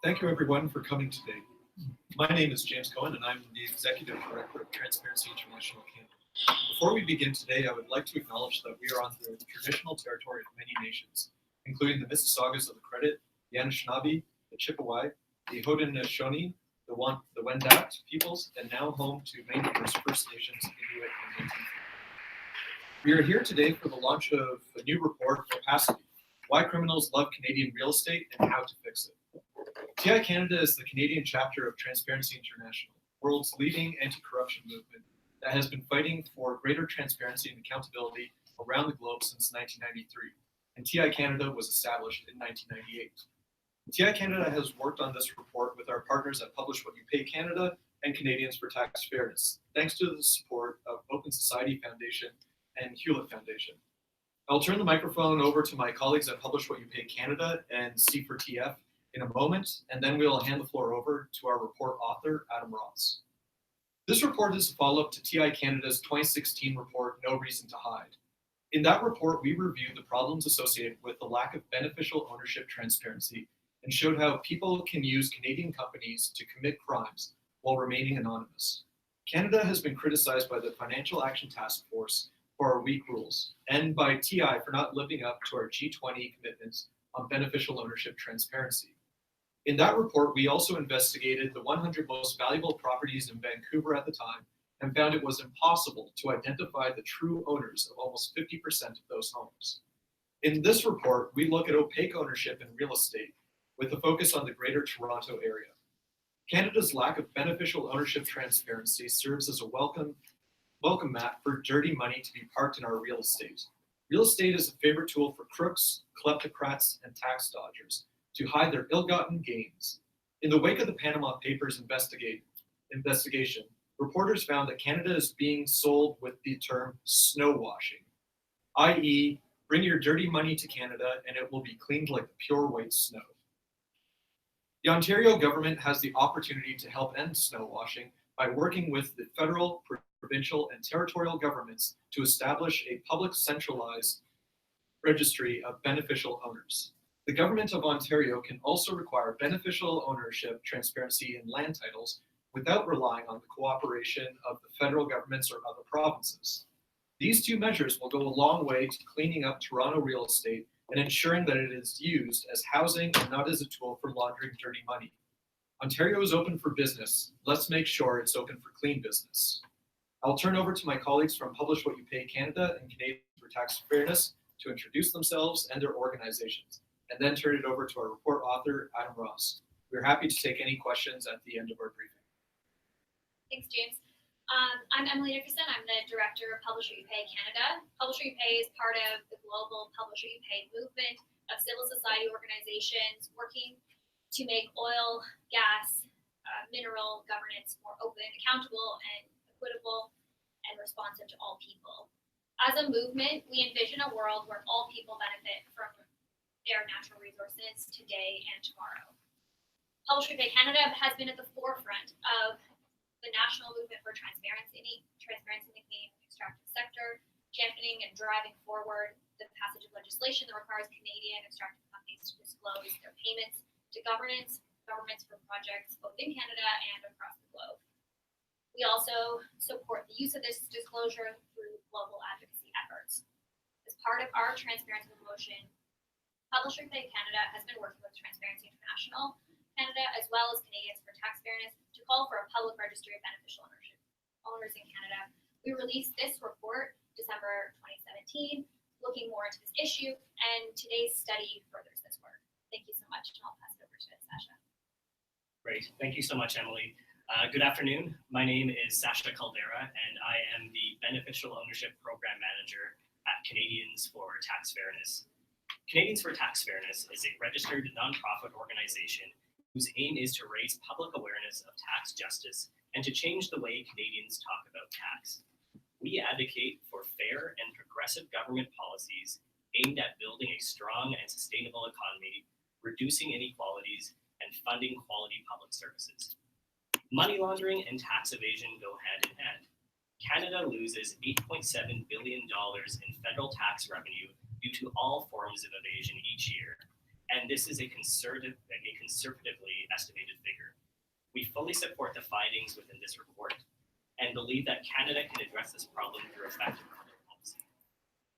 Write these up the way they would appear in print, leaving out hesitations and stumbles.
Thank you everyone for coming today. My name is James Cohen and I'm the Executive Director of Transparency International Canada. Before we begin today, I would like to acknowledge that we are on the traditional territory of many nations, including the Mississaugas of the Credit, the Anishinaabe, the Chippewa, the Haudenosaunee, the Wendat peoples, and now home to many First Nations, Inuit, and Métis. We are here today for the launch of a new report, Opacity, Why Criminals Love Canadian Real Estate and How to Fix it. TI Canada is the Canadian chapter of Transparency International, the world's leading anti-corruption movement that has been fighting for greater transparency and accountability around the globe since 1993, and TI Canada was established in 1998. TI Canada has worked on this report with our partners at Publish What You Pay Canada and Canadians for Tax Fairness, thanks to the support of Open Society Foundation and Hewlett Foundation. I'll turn the microphone over to my colleagues at Publish What You Pay Canada and C4TF in a moment, and then we'll hand the floor over to our report author, Adam Ross. This report is a follow-up to TI Canada's 2016 report, No Reason to Hide. In that report, we reviewed the problems associated with the lack of beneficial ownership transparency and showed how people can use Canadian companies to commit crimes while remaining anonymous. Canada has been criticized by the Financial Action Task Force for our weak rules and by TI for not living up to our G20 commitments on beneficial ownership transparency. In that report, we also investigated the 100 most valuable properties in Vancouver at the time and found it was impossible to identify the true owners of almost 50% of those homes. In this report, we look at opaque ownership in real estate with a focus on the Greater Toronto Area. Canada's lack of beneficial ownership transparency serves as a welcome mat for dirty money to be parked in our real estate. Real estate is a favorite tool for crooks, kleptocrats, and tax dodgers to hide their ill-gotten gains. In the wake of the Panama Papers investigation, reporters found that Canada is being sold with the term snow washing, i.e., bring your dirty money to Canada and it will be cleaned like the pure white snow. The Ontario government has the opportunity to help end snow washing by working with the federal, provincial, and territorial governments to establish a public centralized registry of beneficial owners. The Government of Ontario can also require beneficial ownership transparency in land titles without relying on the cooperation of the federal governments or other provinces. These two measures will go a long way to cleaning up Toronto real estate and ensuring that it is used as housing and not as a tool for laundering dirty money. Ontario is open for business. Let's make sure it's open for clean business. I'll turn over to my colleagues from Publish What You Pay Canada and Canadians for Tax Fairness to introduce themselves and their organizations, and then turn it over to our report author, Adam Ross. We're happy to take any questions at the end of our briefing. Thanks, James. I'm Emily Nickerson. I'm the Director of Publish What You Pay Canada. Publish What You Pay is part of the global Publish What You Pay movement of civil society organizations working to make oil, gas, mineral governance more open, accountable, and equitable, and responsive to all people. As a movement, we envision a world where all people benefit from their natural resources today and tomorrow. Publish What You Pay Canada has been at the forefront of the national movement for transparency in the Canadian extractive sector, championing and driving forward the passage of legislation that requires Canadian extractive companies to disclose their payments to governments for projects both in Canada and across the globe. We also support the use of this disclosure through global advocacy efforts. As part of our transparency promotion, Publish What You Pay Canada has been working with Transparency International Canada as well as Canadians for Tax Fairness to call for a public registry of beneficial owners in Canada. We released this report December 2017, looking more into this issue, and today's study furthers this work. Thank you so much, and I'll pass it over to Sasha. Great, thank you so much, Emily. Good afternoon. My name is Sasha Caldera, and I am the Beneficial Ownership Program Manager at Canadians for Tax Fairness. Canadians for Tax Fairness is a registered nonprofit organization whose aim is to raise public awareness of tax justice and to change the way Canadians talk about tax. We advocate for fair and progressive government policies aimed at building a strong and sustainable economy, reducing inequalities, and funding quality public services. Money laundering and tax evasion go hand in hand. Canada loses $8.7 billion in federal tax revenue due to all forms of evasion each year, and this is a conservatively estimated figure. We fully support the findings within this report and believe that Canada can address this problem through effective public policy.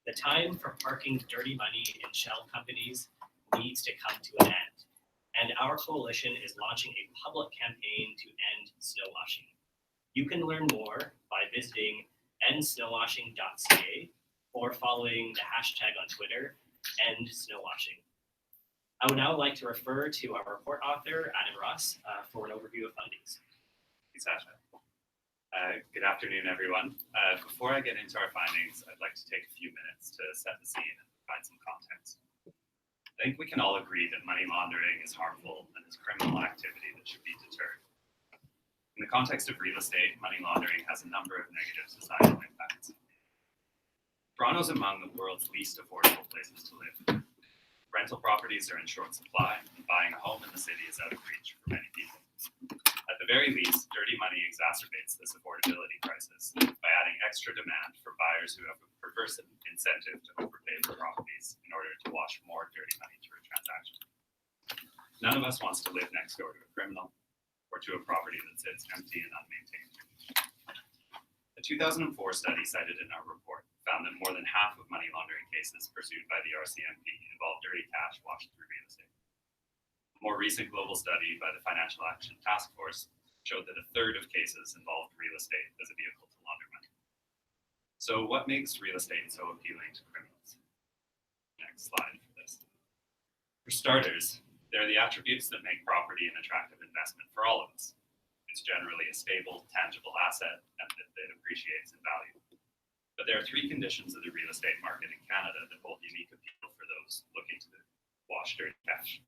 The time for parking dirty money in shell companies needs to come to an end, and our coalition is launching a public campaign to end snow washing. You can learn more by visiting endsnowwashing.ca or following the hashtag on Twitter, EndSnowWashing. I would now like to refer to our report author, Adam Ross, for an overview of findings. Thanks, Sasha. Good afternoon, everyone. Before I get into our findings, I'd like to take a few minutes to set the scene and provide some context. I think we can all agree that money laundering is harmful and is criminal activity that should be deterred. In the context of real estate, money laundering has a number of negative societal impacts. Toronto is among the world's least affordable places to live. Rental properties are in short supply, and buying a home in the city is out of reach for many people. At the very least, dirty money exacerbates this affordability crisis by adding extra demand for buyers who have a perverse incentive to overpay for properties in order to wash more dirty money through a transaction. None of us wants to live next door to a criminal or to a property that sits empty and unmaintained. A 2004 study cited in our report found that more than half of money laundering cases pursued by the RCMP involved dirty cash washed through real estate. A more recent global study by the Financial Action Task Force showed that a third of cases involved real estate as a vehicle to launder money. So what makes real estate so appealing to criminals? Next slide for this. For starters, there are the attributes that make property an attractive investment for all of us. It's generally a stable, tangible asset and that appreciates in value. But there are three conditions of the real estate market in Canada that hold unique appeal for those looking to wash dirty cash.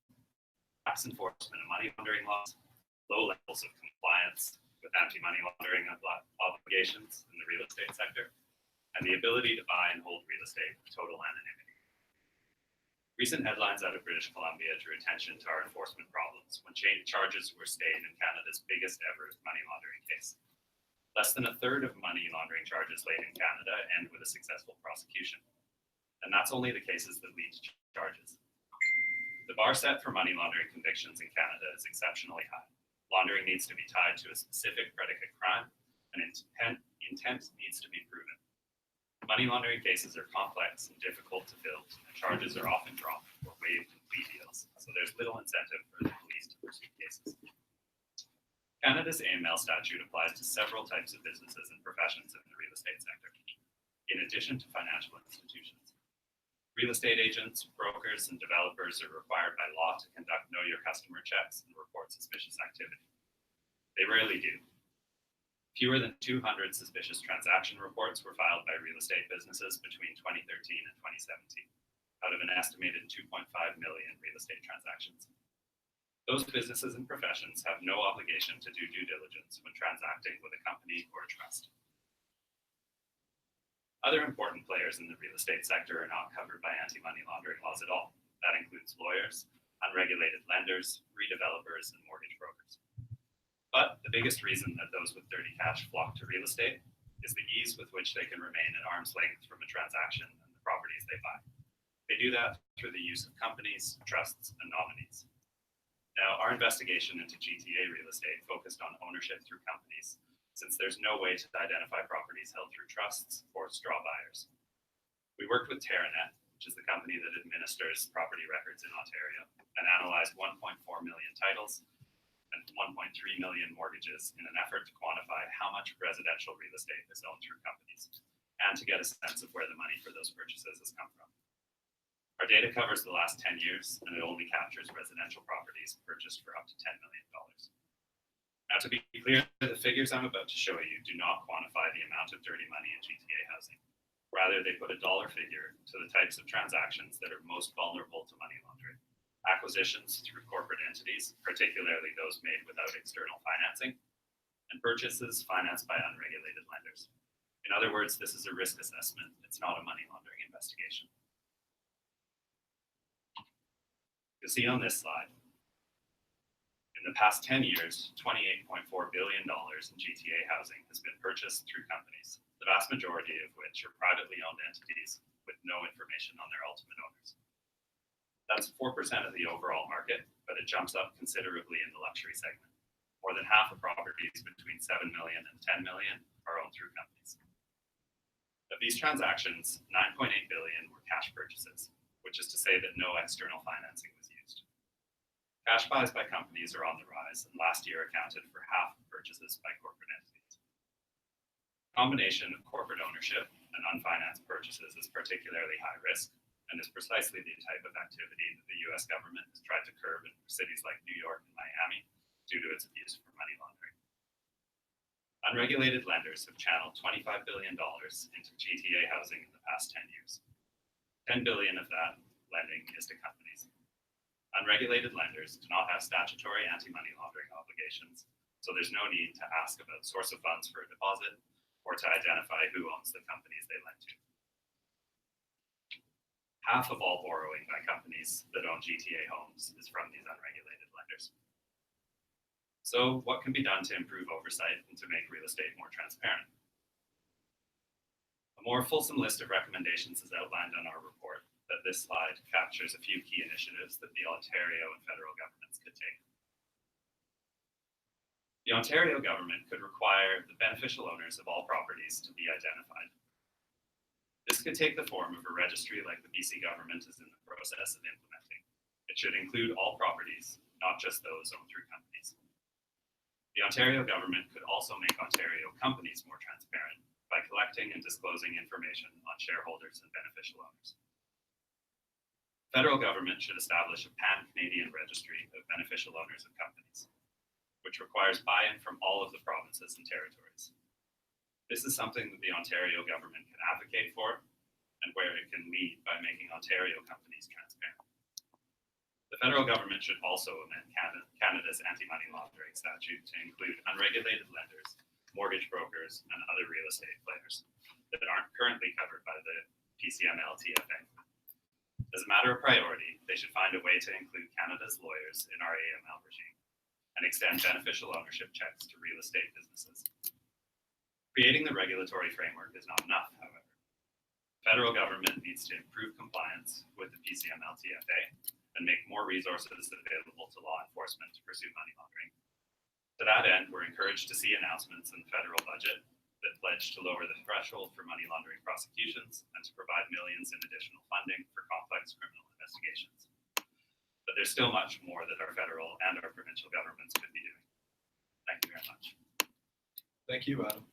Tax enforcement and money laundering laws, low levels of compliance with anti-money laundering obligations in the real estate sector, and the ability to buy and hold real estate with total anonymity. Recent headlines out of British Columbia drew attention to our enforcement problems when charges were stayed in Canada's biggest ever money laundering case. Less than a third of money laundering charges laid in Canada end with a successful prosecution. And that's only the cases that lead to charges. The bar set for money laundering convictions in Canada is exceptionally high. Laundering needs to be tied to a specific predicate crime, and intent needs to be proven. Money laundering cases are complex and difficult to build, and charges are often dropped or waived in plea deals, so there's little incentive for the police to pursue cases. Canada's AML statute applies to several types of businesses and professions in the real estate sector, in addition to financial institutions. Real estate agents, brokers, and developers are required by law to conduct know your customer checks and report suspicious activity. They rarely do. Fewer than 200 suspicious transaction reports were filed by real estate businesses between 2013 and 2017, out of an estimated 2.5 million real estate transactions. Those businesses and professions have no obligation to do due diligence when transacting with a company or a trust. Other important players in the real estate sector are not covered by anti-money laundering laws at all. That includes lawyers, unregulated lenders, redevelopers, and mortgage brokers. But the biggest reason that those with dirty cash flock to real estate is the ease with which they can remain at arm's length from a transaction and the properties they buy. They do that through the use of companies, trusts, and nominees. Now, our investigation into GTA real estate focused on ownership through companies, since there's no way to identify properties held through trusts or straw buyers. We worked with TerraNet, which is the company that administers property records in Ontario, and analyzed 1.4 million titles and 1.3 million mortgages in an effort to quantify how much residential real estate is owned through companies, and to get a sense of where the money for those purchases has come from. Our data covers the last 10 years, and it only captures residential properties purchased for up to $10 million. Now, to be clear, the figures I'm about to show you do not quantify the amount of dirty money in GTA housing. Rather, they put a dollar figure to the types of transactions that are most vulnerable to money laundering. Acquisitions through corporate entities, particularly those made without external financing, and purchases financed by unregulated lenders. In other words, this is a risk assessment. It's not a money laundering investigation. You'll see on this slide, in the past 10 years, $28.4 billion in GTA housing has been purchased through companies, the vast majority of which are privately owned entities with no information on their ultimate owners. That's 4% of the overall market, but it jumps up considerably in the luxury segment. More than half of properties between 7 million and 10 million are owned through companies. Of these transactions, 9.8 billion were cash purchases, which is to say that no external financing was used. Cash buys by companies are on the rise, and last year accounted for half of purchases by corporate entities. The combination of corporate ownership and unfinanced purchases is particularly high risk, and is precisely the type of activity that the US government has tried to curb in cities like New York and Miami due to its abuse for money laundering. Unregulated lenders have channeled $25 billion into GTA housing in the past 10 years. 10 billion of that lending is to companies. Unregulated lenders do not have statutory anti-money laundering obligations, so there's no need to ask about source of funds for a deposit or to identify who owns the companies they lend to. Half of all borrowing by companies that own GTA homes is from these unregulated lenders. So what can be done to improve oversight and to make real estate more transparent? A more fulsome list of recommendations is outlined on our report, but this slide captures a few key initiatives that the Ontario and federal governments could take. The Ontario government could require the beneficial owners of all properties to be identified. This could take the form of a registry like the BC government is in the process of implementing. It should include all properties, not just those owned through companies. The Ontario government could also make Ontario companies more transparent by collecting and disclosing information on shareholders and beneficial owners. The federal government should establish a pan-Canadian registry of beneficial owners of companies, which requires buy-in from all of the provinces and territories. This is something that the Ontario government can advocate for and where it can lead by making Ontario companies transparent. The federal government should also amend Canada's anti-money laundering statute to include unregulated lenders, mortgage brokers, and other real estate players that aren't currently covered by the PCML-TFA. As a matter of priority, they should find a way to include Canada's lawyers in our AML regime and extend beneficial ownership checks to real estate businesses. Creating the regulatory framework is not enough, however. The federal government needs to improve compliance with the PCML-TFA and make more resources available to law enforcement to pursue money laundering. To that end, we're encouraged to see announcements in the federal budget that pledge to lower the threshold for money laundering prosecutions and to provide millions in additional funding for complex criminal investigations. But there's still much more that our federal and our provincial governments could be doing. Thank you very much. Thank you, Adam.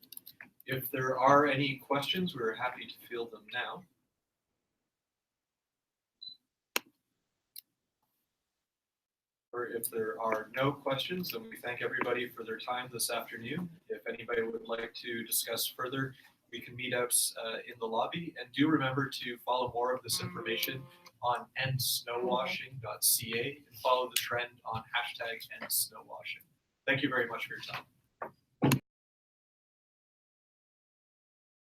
If there are any questions, we're happy to field them now. Or if there are no questions, then we thank everybody for their time this afternoon. If anybody would like to discuss further, we can meet out in the lobby. And do remember to follow more of this information on endsnowwashing.ca and follow the trend on #endsnowwashing. Thank you very much for your time.